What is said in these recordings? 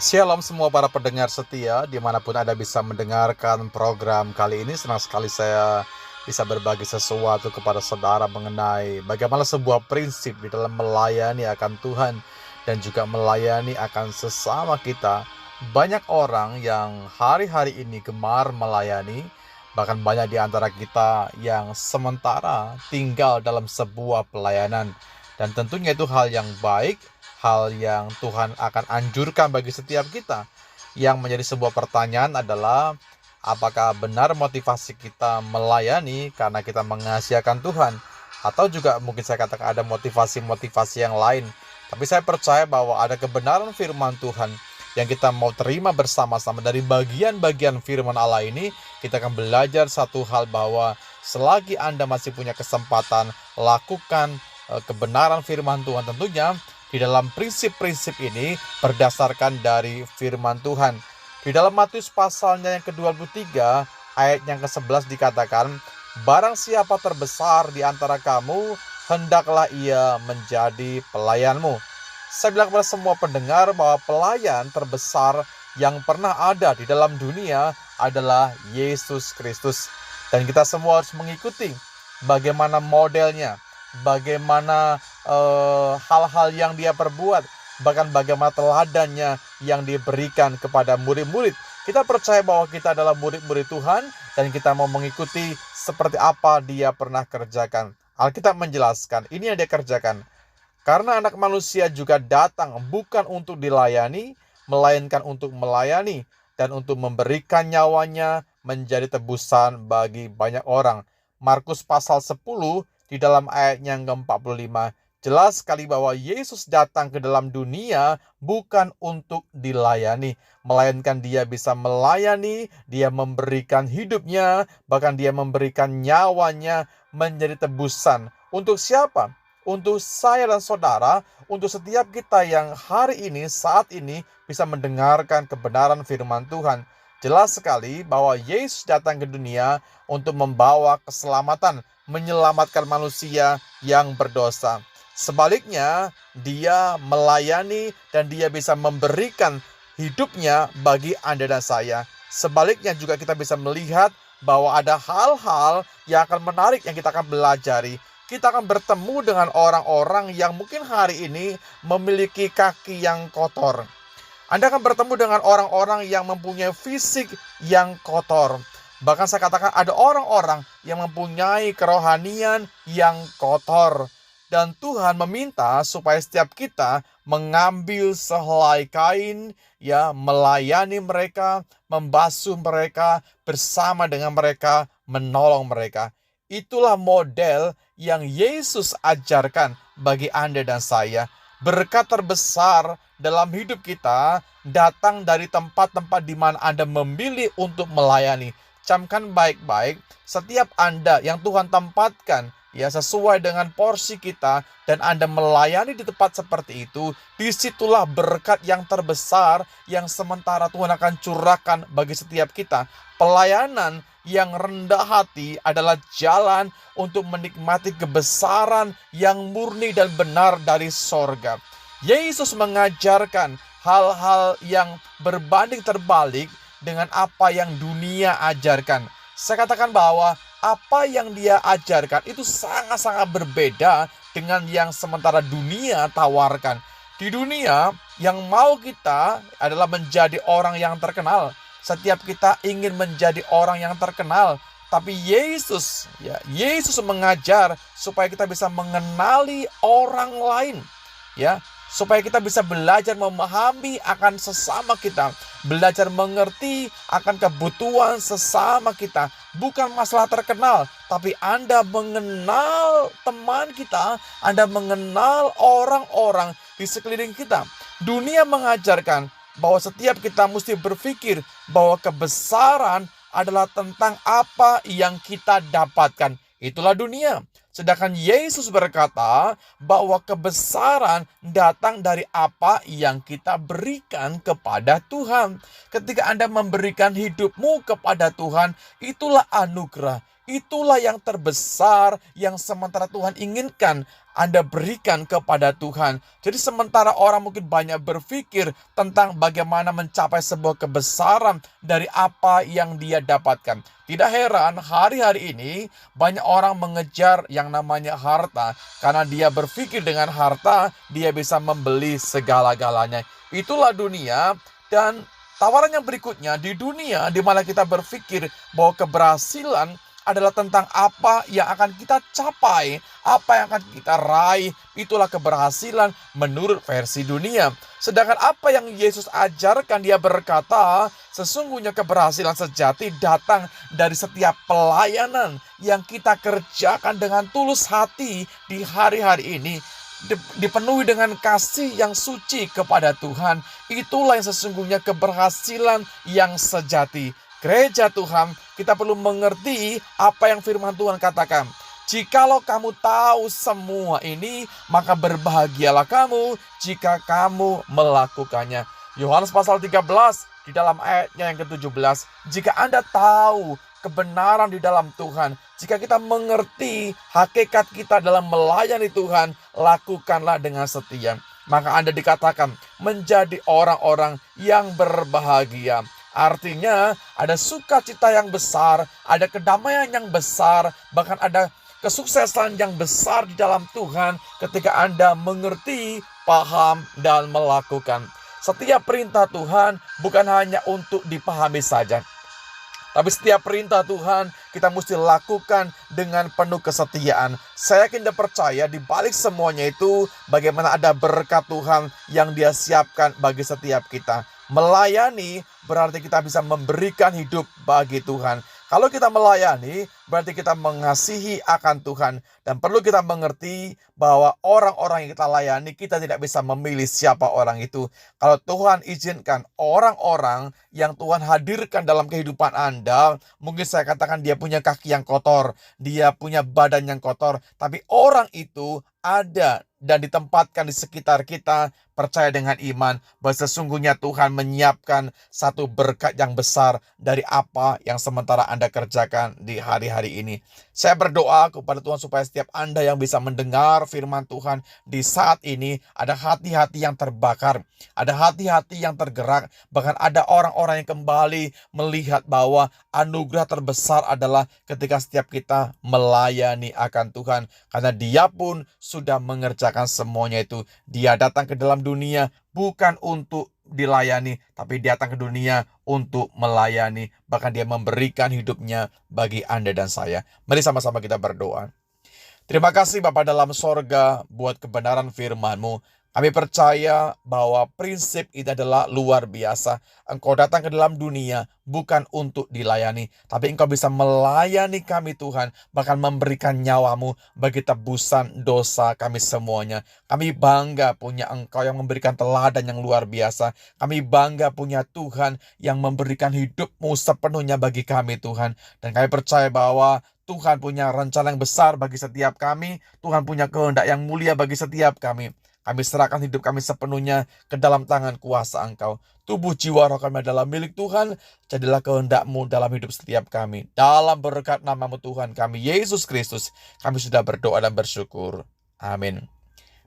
Shalom semua para pendengar setia, dimanapun Anda bisa mendengarkan program kali ini. Senang sekali saya bisa berbagi sesuatu kepada saudara mengenai bagaimana sebuah prinsip di dalam melayani akan Tuhan dan juga melayani akan sesama kita. Banyak orang yang hari-hari ini gemar melayani, bahkan banyak di antara kita yang sementara tinggal dalam sebuah pelayanan. Dan tentunya itu hal yang baik, hal yang Tuhan akan anjurkan bagi setiap kita. Yang menjadi sebuah pertanyaan adalah, apakah benar motivasi kita melayani karena kita mengasihi Tuhan? Atau juga mungkin saya katakan ada motivasi-motivasi yang lain. Tapi saya percaya bahwa ada kebenaran firman Tuhan yang kita mau terima bersama-sama. Dari bagian-bagian firman Allah ini, kita akan belajar satu hal, bahwa selagi Anda masih punya kesempatan, lakukan kebenaran firman Tuhan, tentunya di dalam prinsip-prinsip ini berdasarkan dari firman Tuhan. Di dalam Matius pasalnya yang ke-23 ayat yang ke-11 dikatakan, "Barang siapa terbesar di antara kamu, hendaklah ia menjadi pelayanmu." Saya bilang kepada semua pendengar bahwa pelayan terbesar yang pernah ada di dalam dunia adalah Yesus Kristus. Dan kita semua harus mengikuti bagaimana modelnya, bagaimana hal-hal yang dia perbuat, bahkan bagaimana teladannya yang diberikan kepada murid-murid. Kita percaya bahwa kita adalah murid-murid Tuhan dan kita mau mengikuti seperti apa dia pernah kerjakan. Alkitab menjelaskan, ini yang dia kerjakan. Karena anak manusia juga datang bukan untuk dilayani, melainkan untuk melayani dan untuk memberikan nyawanya menjadi tebusan bagi banyak orang. Markus pasal 10 di dalam ayat yang ke-45 jelas sekali bahwa Yesus datang ke dalam dunia bukan untuk dilayani, melainkan dia bisa melayani, dia memberikan hidupnya, bahkan dia memberikan nyawanya menjadi tebusan. Untuk siapa? Untuk saya dan saudara, untuk setiap kita yang hari ini, saat ini bisa mendengarkan kebenaran firman Tuhan. Jelas sekali bahwa Yesus datang ke dunia untuk membawa keselamatan, menyelamatkan manusia yang berdosa. Sebaliknya, dia melayani dan dia bisa memberikan hidupnya bagi Anda dan saya. Sebaliknya juga kita bisa melihat bahwa ada hal-hal yang akan menarik yang kita akan belajari. Kita akan bertemu dengan orang-orang yang mungkin hari ini memiliki kaki yang kotor. Anda akan bertemu dengan orang-orang yang mempunyai fisik yang kotor. Bahkan saya katakan ada orang-orang yang mempunyai kerohanian yang kotor. Dan Tuhan meminta supaya setiap kita mengambil sehelai kain, ya, melayani mereka, membasuh mereka, bersama dengan mereka, menolong mereka. Itulah model yang Yesus ajarkan bagi Anda dan saya. Berkat terbesar dalam hidup kita datang dari tempat-tempat di mana Anda memilih untuk melayani. Camkan baik-baik, setiap Anda yang Tuhan tempatkan, ya, sesuai dengan porsi kita, dan Anda melayani di tempat seperti itu, disitulah berkat yang terbesar yang sementara Tuhan akan curahkan bagi setiap kita. Pelayanan yang rendah hati adalah jalan untuk menikmati kebesaran yang murni dan benar dari sorga. Yesus mengajarkan hal-hal yang berbanding terbalik dengan apa yang dunia ajarkan. Saya katakan bahwa apa yang dia ajarkan itu sangat-sangat berbeda dengan yang sementara dunia tawarkan. Di dunia, yang mau kita adalah menjadi orang yang terkenal. Setiap kita ingin menjadi orang yang terkenal. Tapi Yesus mengajar supaya kita bisa mengenali orang lain, ya, supaya kita bisa belajar memahami akan sesama kita, belajar mengerti akan kebutuhan sesama kita. Bukan masalah terkenal, tapi Anda mengenal teman kita, Anda mengenal orang-orang di sekeliling kita. Dunia mengajarkan bahwa setiap kita mesti berpikir bahwa kebesaran adalah tentang apa yang kita dapatkan. Itulah dunia. Sedangkan Yesus berkata bahwa kebesaran datang dari apa yang kita berikan kepada Tuhan. Ketika Anda memberikan hidupmu kepada Tuhan, itulah anugerah. Itulah yang terbesar yang sementara Tuhan inginkan. Anda berikan kepada Tuhan. Jadi sementara orang mungkin banyak berpikir tentang bagaimana mencapai sebuah kebesaran dari apa yang dia dapatkan. Tidak heran hari-hari ini banyak orang mengejar yang namanya harta. Karena dia berpikir dengan harta dia bisa membeli segala-galanya. Itulah dunia. Dan tawaran yang berikutnya, di dunia di mana kita berpikir bahwa keberhasilan adalah tentang apa yang akan kita capai, apa yang akan kita raih. Itulah keberhasilan menurut versi dunia. Sedangkan apa yang Yesus ajarkan, dia berkata, sesungguhnya keberhasilan sejati datang dari setiap pelayanan yang kita kerjakan dengan tulus hati di hari-hari ini. Dipenuhi dengan kasih yang suci kepada Tuhan. Itulah yang sesungguhnya keberhasilan yang sejati. Gereja Tuhan, kita perlu mengerti apa yang firman Tuhan katakan. Jikalau kamu tahu semua ini, maka berbahagialah kamu jika kamu melakukannya. Yohanes pasal 13 di dalam ayatnya yang ke-17. Jika Anda tahu kebenaran di dalam Tuhan, jika kita mengerti hakikat kita dalam melayani Tuhan, lakukanlah dengan setia. Maka Anda dikatakan menjadi orang-orang yang berbahagia. Artinya ada sukacita yang besar, ada kedamaian yang besar, bahkan ada kesuksesan yang besar di dalam Tuhan ketika Anda mengerti, paham, dan melakukan. Setiap perintah Tuhan bukan hanya untuk dipahami saja, tapi setiap perintah Tuhan kita mesti lakukan dengan penuh kesetiaan. Saya yakin dan percaya di balik semuanya itu bagaimana ada berkat Tuhan yang Dia siapkan bagi setiap kita. Melayani berarti kita bisa memberikan hidup bagi Tuhan. Kalau kita melayani, berarti kita mengasihi akan Tuhan. Dan perlu kita mengerti bahwa orang-orang yang kita layani, kita tidak bisa memilih siapa orang itu. Kalau Tuhan izinkan orang-orang yang Tuhan hadirkan dalam kehidupan Anda, mungkin saya katakan dia punya kaki yang kotor, dia punya badan yang kotor, tapi orang itu ada dan ditempatkan di sekitar kita, percaya dengan iman bahwa sesungguhnya Tuhan menyiapkan satu berkat yang besar dari apa yang sementara Anda kerjakan di hari-hari ini. Saya berdoa kepada Tuhan supaya setiap Anda yang bisa mendengar firman Tuhan di saat ini, ada hati-hati yang terbakar, ada hati-hati yang tergerak, bahkan ada orang-orang yang kembali melihat bahwa anugerah terbesar adalah ketika setiap kita melayani akan Tuhan, karena Dia pun sudah mengerjakan semuanya itu. Dia datang ke dalam dunia bukan untuk dilayani, tapi Dia datang ke dunia untuk melayani. Bahkan Dia memberikan hidupnya bagi Anda dan saya. Mari sama-sama kita berdoa. Terima kasih Bapa dalam sorga buat kebenaran firman-Mu. Kami percaya bahwa prinsip ini adalah luar biasa. Engkau datang ke dalam dunia bukan untuk dilayani, tapi Engkau bisa melayani kami Tuhan, bahkan memberikan nyawa-Mu bagi tebusan dosa kami semuanya. Kami bangga punya Engkau yang memberikan teladan yang luar biasa. Kami bangga punya Tuhan yang memberikan hidup-Mu sepenuhnya bagi kami Tuhan. Dan kami percaya bahwa Tuhan punya rencana yang besar bagi setiap kami. Tuhan punya kehendak yang mulia bagi setiap kami. Kami serahkan hidup kami sepenuhnya ke dalam tangan kuasa Engkau. Tubuh jiwa roh kami adalah milik Tuhan. Jadilah kehendak-Mu dalam hidup setiap kami. Dalam berkat nama-Mu Tuhan kami, Yesus Kristus, kami sudah berdoa dan bersyukur. Amin.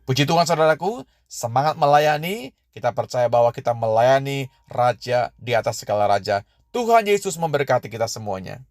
Puji Tuhan saudaraku, semangat melayani. Kita percaya bahwa kita melayani Raja di atas segala raja. Tuhan Yesus memberkati kita semuanya.